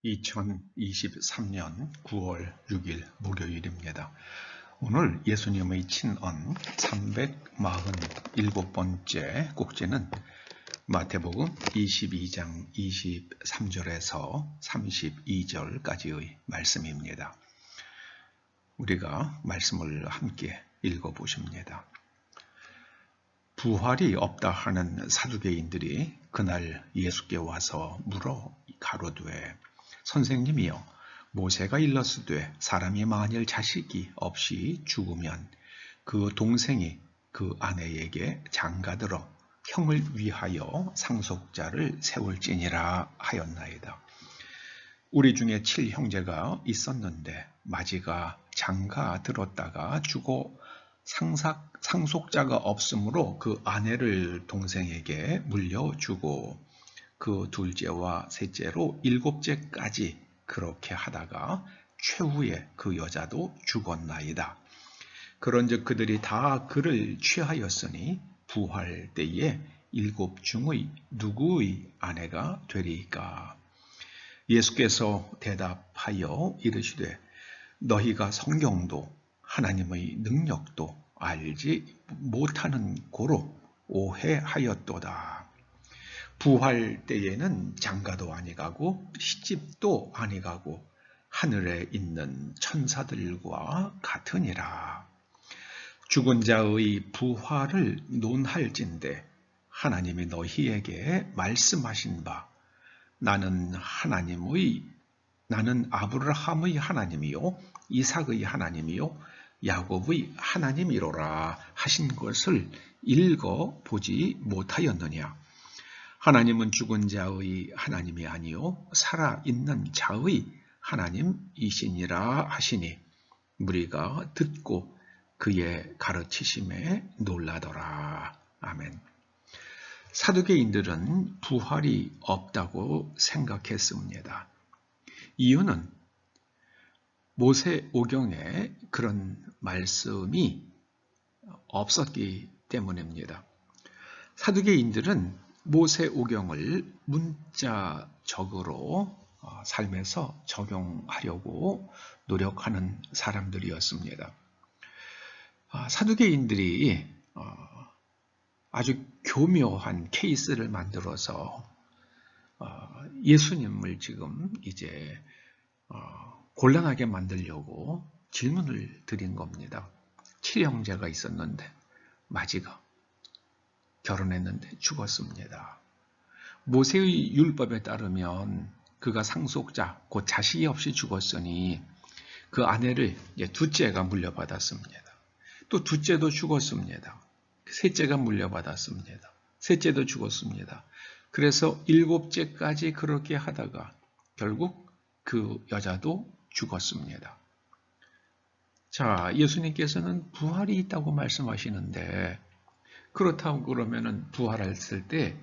2023년 9월 6일 목요일입니다. 오늘 예수님의 친언 347번째 꼭지는 마태복음 22장 23절에서 32절까지의 말씀입니다. 우리가 말씀을 함께 읽어보십니다. 부활이 없다 하는 사두개인들이 그날 예수께 와서 물어 가로되 선생님이여, 모세가 일렀으되 사람이 만일 자식이 없이 죽으면 그 동생이 그 아내에게 장가들어 형을 위하여 상속자를 세울지니라 하였나이다. 우리 중에 7형제가 있었는데 마지가 장가들었다가 죽어 상속자가 없으므로 그 아내를 동생에게 물려주고 그 둘째와 셋째로 일곱째까지 그렇게 하다가 최후에 그 여자도 죽었나이다. 그런즉 그들이 다 그를 취하였으니 부활 때에 일곱 중의 누구의 아내가 되리까? 예수께서 대답하여 이르시되 너희가 성경도 하나님의 능력도 알지 못하는 고로 오해하였도다. 부활 때에는 장가도 아니가고 시집도 아니가고 하늘에 있는 천사들과 같으니라. 죽은 자의 부활을 논할진대 하나님이 너희에게 말씀하신 바 나는 아브라함의 하나님이요 이삭의 하나님이요 야곱의 하나님이로라 하신 것을 읽어보지 못하였느냐? 하나님은 죽은 자의 하나님이 아니요 살아있는 자의 하나님이시니라 하시니 무리가 듣고 그의 가르치심에 놀라더라. 아멘. 사두개인들은 부활이 없다고 생각했습니다. 이유는 모세오경에 그런 말씀이 없었기 때문입니다. 사두개인들은 모세오경을 문자적으로 삶에서 적용하려고 노력하는 사람들이었습니다. 사두개인들이 아주 교묘한 케이스를 만들어서 예수님을 지금 이제 곤란하게 만들려고 질문을 드린 겁니다. 7형제가 있었는데 마지가 결혼했는데 죽었습니다. 모세의 율법에 따르면 그가 상속자, 곧 자식이 없이 죽었으니 그 아내를 둘째가 물려받았습니다. 또 둘째도 죽었습니다. 셋째가 물려받았습니다. 셋째도 죽었습니다. 그래서 일곱째까지 그렇게 하다가 결국 그 여자도 죽었습니다. 자, 예수님께서는 부활이 있다고 말씀하시는데 그렇다고 그러면은 부활했을 때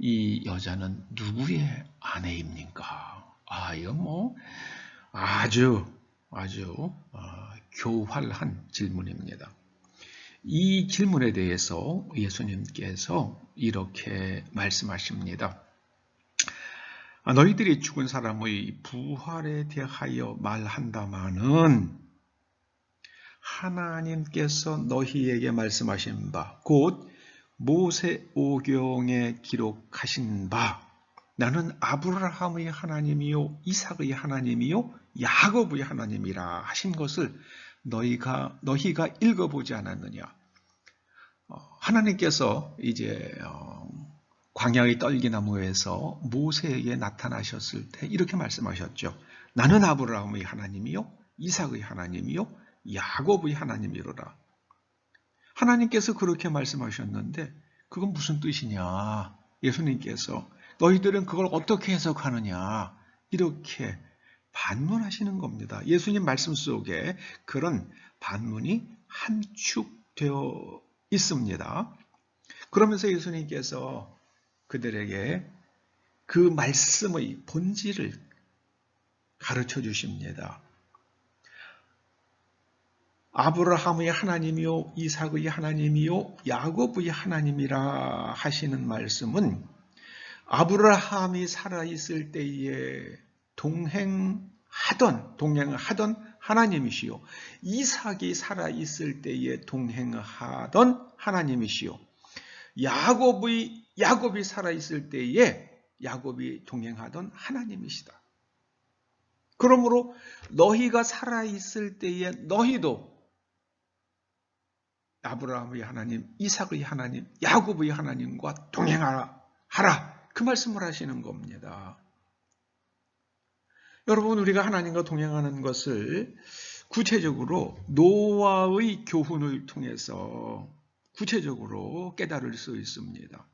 이 여자는 누구의 아내입니까? 이건 아주 교활한 질문입니다. 이 질문에 대해서 예수님께서 이렇게 말씀하십니다. 너희들이 죽은 사람의 부활에 대하여 말한다마는 하나님께서 너희에게 말씀하신 바, 곧 모세오경에 기록하신 바, 나는 아브라함의 하나님이요 이삭의 하나님이요 야곱의 하나님이라 하신 것을 너희가 읽어보지 않았느냐? 하나님께서 이제 광야의 떨기나무에서 모세에게 나타나셨을 때 이렇게 말씀하셨죠. 나는 아브라함의 하나님이요 이삭의 하나님이요 야곱의 하나님이로라. 하나님께서 그렇게 말씀하셨는데 그건 무슨 뜻이냐? 예수님께서 너희들은 그걸 어떻게 해석하느냐? 이렇게 반문하시는 겁니다. 예수님 말씀 속에 그런 반문이 함축되어 있습니다. 그러면서 예수님께서 그들에게 그 말씀의 본질을 가르쳐 주십니다. 아브라함의 하나님이요 이삭의 하나님이요 야곱의 하나님이라 하시는 말씀은 아브라함이 살아있을 때에 동행하던 하나님이시요. 이삭이 살아있을 때에 동행하던 하나님이시요. 야곱이 살아있을 때에 야곱이 동행하던 하나님이시다. 그러므로 너희가 살아있을 때에 너희도 아브라함의 하나님, 이삭의 하나님, 야곱의 하나님과 동행하라. 그 말씀을 하시는 겁니다. 여러분, 우리가 하나님과 동행하는 것을 구체적으로 노아의 교훈을 통해서 구체적으로 깨달을 수 있습니다.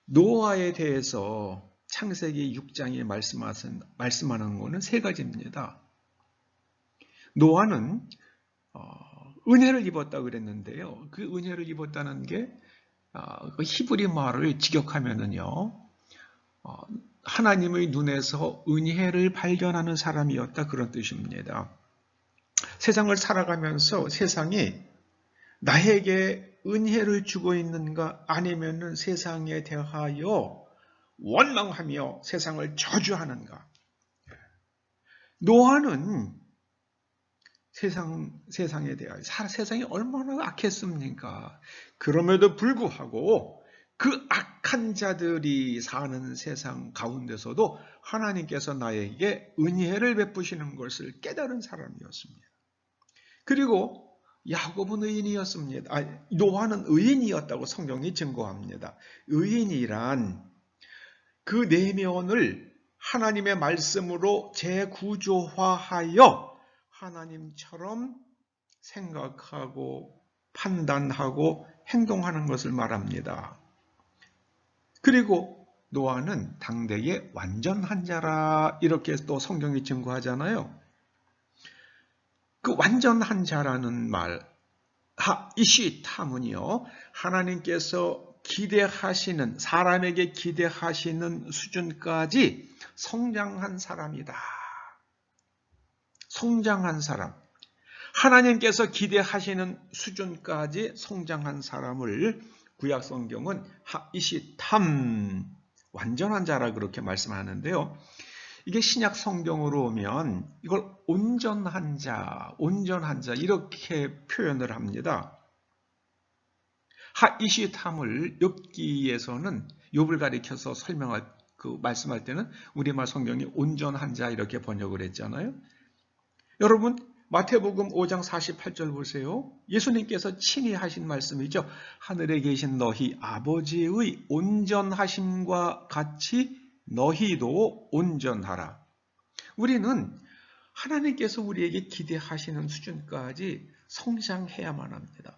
노아에 대해서 창세기 6장에 말씀하는 것은 세 가지입니다. 노아는 은혜를 입었다고 그랬는데요. 그 은혜를 입었다는 게 그 히브리 말을 직역하면은요, 하나님의 눈에서 은혜를 발견하는 사람이었다, 그런 뜻입니다. 세상을 살아가면서 세상이 나에게 은혜를 주고 있는가, 아니면은 세상에 대하여 원망하며 세상을 저주하는가. 노아는 세상에 대하여 세상이 얼마나 악했습니까? 그럼에도 불구하고 그 악한 자들이 사는 세상 가운데서도 하나님께서 나에게 은혜를 베푸시는 것을 깨달은 사람이었습니다. 그리고 야곱은 의인이었습니다. 노아는 의인이었다고 성경이 증거합니다. 의인이란 그 내면을 하나님의 말씀으로 재구조화하여 하나님처럼 생각하고 판단하고 행동하는 것을 말합니다. 그리고 노아는 당대의 완전한 자라, 이렇게 또 성경이 증거하잖아요. 그 완전한 자라는 말, 이시탐은요, 하나님께서 기대하시는, 사람에게 기대하시는 수준까지 성장한 사람이다. 성장한 사람. 하나님께서 기대하시는 수준까지 성장한 사람을 구약 성경은 이시탐, 완전한 자라 그렇게 말씀하는데요. 이게 신약 성경으로 오면 이걸 온전한 자 이렇게 표현을 합니다. 이시탐을 욥기에서는 욥을 가리켜서 말씀할 때는 우리말 성경이 온전한 자 이렇게 번역을 했잖아요. 여러분, 마태복음 5장 48절 보세요. 예수님께서 친히 하신 말씀이죠. 하늘에 계신 너희 아버지의 온전하심과 같이 너희도 온전하라. 우리는 하나님께서 우리에게 기대하시는 수준까지 성장해야만 합니다.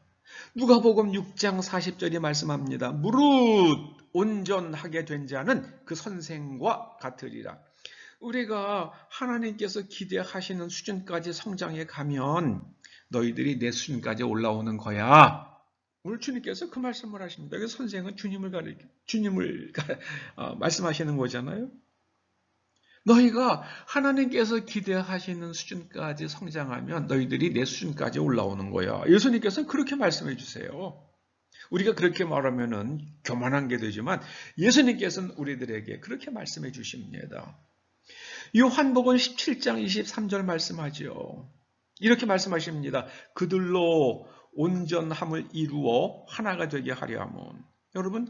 누가복음 6장 40절이 말씀합니다. 무릇 온전하게 된 자는 그 선생과 같으리라. 우리가 하나님께서 기대하시는 수준까지 성장해 가면 너희들이 내 수준까지 올라오는 거야. 오늘 주님께서 그 말씀을 하십니다. 그래서 선생은 주님을 말씀하시는 거잖아요. 너희가 하나님께서 기대하시는 수준까지 성장하면 너희들이 내 수준까지 올라오는 거야. 예수님께서는 그렇게 말씀해 주세요. 우리가 그렇게 말하면은 교만한 게 되지만 예수님께서는 우리들에게 그렇게 말씀해 주십니다. 요한복음 17장 23절 말씀하죠. 이렇게 말씀하십니다. 그들로 온전함을 이루어 하나가 되게 하려 함은. 여러분,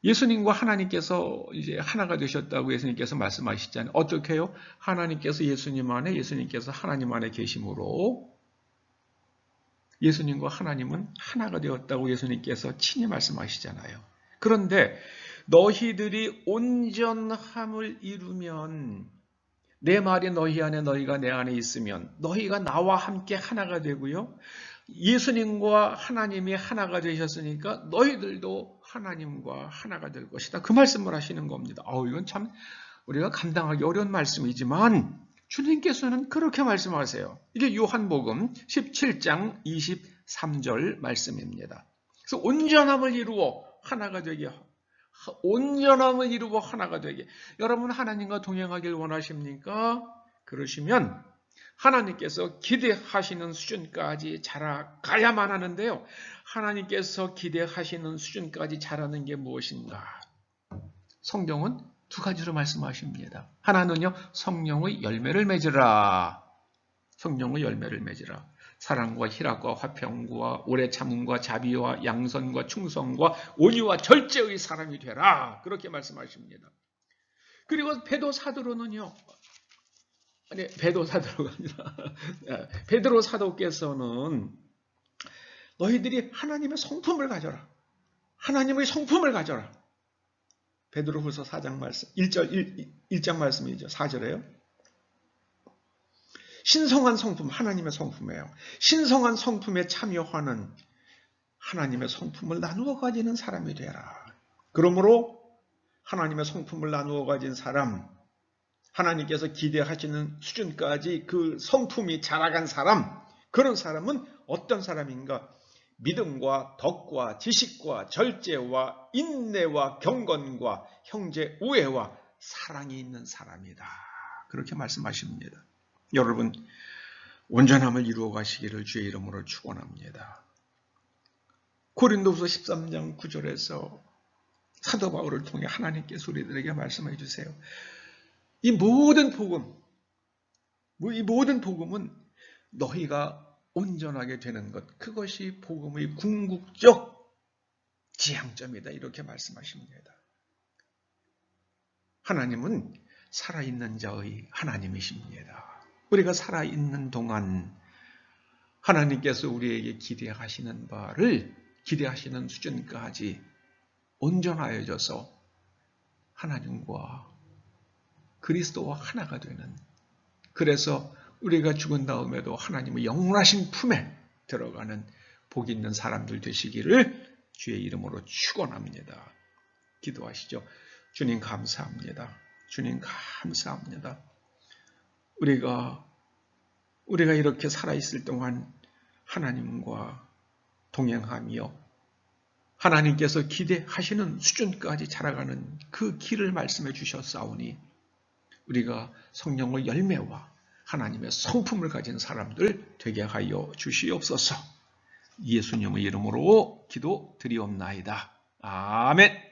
예수님과 하나님께서 이제 하나가 되셨다고 예수님께서 말씀하시잖아요. 어떻게 해요? 하나님께서 예수님 안에, 예수님께서 하나님 안에 계심으로 예수님과 하나님은 하나가 되었다고 예수님께서 친히 말씀하시잖아요. 그런데 너희들이 온전함을 이루면, 내 말이 너희 안에 너희가 내 안에 있으면 너희가 나와 함께 하나가 되고요. 예수님과 하나님이 하나가 되셨으니까 너희들도 하나님과 하나가 될 것이다. 그 말씀을 하시는 겁니다. 이건 참 우리가 감당하기 어려운 말씀이지만 주님께서는 그렇게 말씀하세요. 이게 요한복음 17장 23절 말씀입니다. 그래서 온전함을 이루어 하나가 되게, 온전함을 이루어 하나가 되게. 여러분, 하나님과 동행하길 원하십니까? 그러시면 하나님께서 기대하시는 수준까지 자라가야만 하는데요. 하나님께서 기대하시는 수준까지 자라는 게 무엇인가? 성경은 두 가지로 말씀하십니다. 하나는요, 성령의 열매를 맺으라. 성령의 열매를 맺으라. 사랑과 희락과 화평과 오래 참음과 자비와 양선과 충성과 온유와 절제의 사람이 되라. 그렇게 말씀하십니다. 그리고 베드로 사도로는요. 아니, 베드로 사도가 아니라 베드로 사도께서는 너희들이 하나님의 성품을 가져라. 하나님의 성품을 가져라. 베드로후서 4장 말씀 1장 말씀이죠. 4절에요. 신성한 성품, 하나님의 성품이에요. 신성한 성품에 참여하는 하나님의 성품을 나누어 가지는 사람이 되라. 그러므로 하나님의 성품을 나누어 가진 사람, 하나님께서 기대하시는 수준까지 그 성품이 자라간 사람, 그런 사람은 어떤 사람인가? 믿음과 덕과 지식과 절제와 인내와 경건과 형제 우애와 사랑이 있는 사람이다. 그렇게 말씀하십니다. 여러분, 온전함을 이루어 가시기를 주의 이름으로 축원합니다. 고린도후서 13장 9절에서 사도 바울을 통해 하나님께서 우리들에게 말씀해 주세요. 이 모든 복음은 너희가 온전하게 되는 것, 그것이 복음의 궁극적 지향점이다. 이렇게 말씀하십니다. 하나님은 살아있는 자의 하나님이십니다. 우리가 살아있는 동안 하나님께서 우리에게 기대하시는 바를 기대하시는 수준까지 온전하여져서 하나님과 그리스도와 하나가 되는, 그래서 우리가 죽은 다음에도 하나님의 영원하신 품에 들어가는 복 있는 사람들 되시기를 주의 이름으로 축원합니다. 기도하시죠. 주님 감사합니다. 주님 감사합니다. 우리가 이렇게 살아있을 동안 하나님과 동행하며 하나님께서 기대하시는 수준까지 자라가는 그 길을 말씀해 주셨사오니 우리가 성령의 열매와 하나님의 성품을 가진 사람들 되게 하여 주시옵소서. 예수님의 이름으로 기도드리옵나이다. 아멘.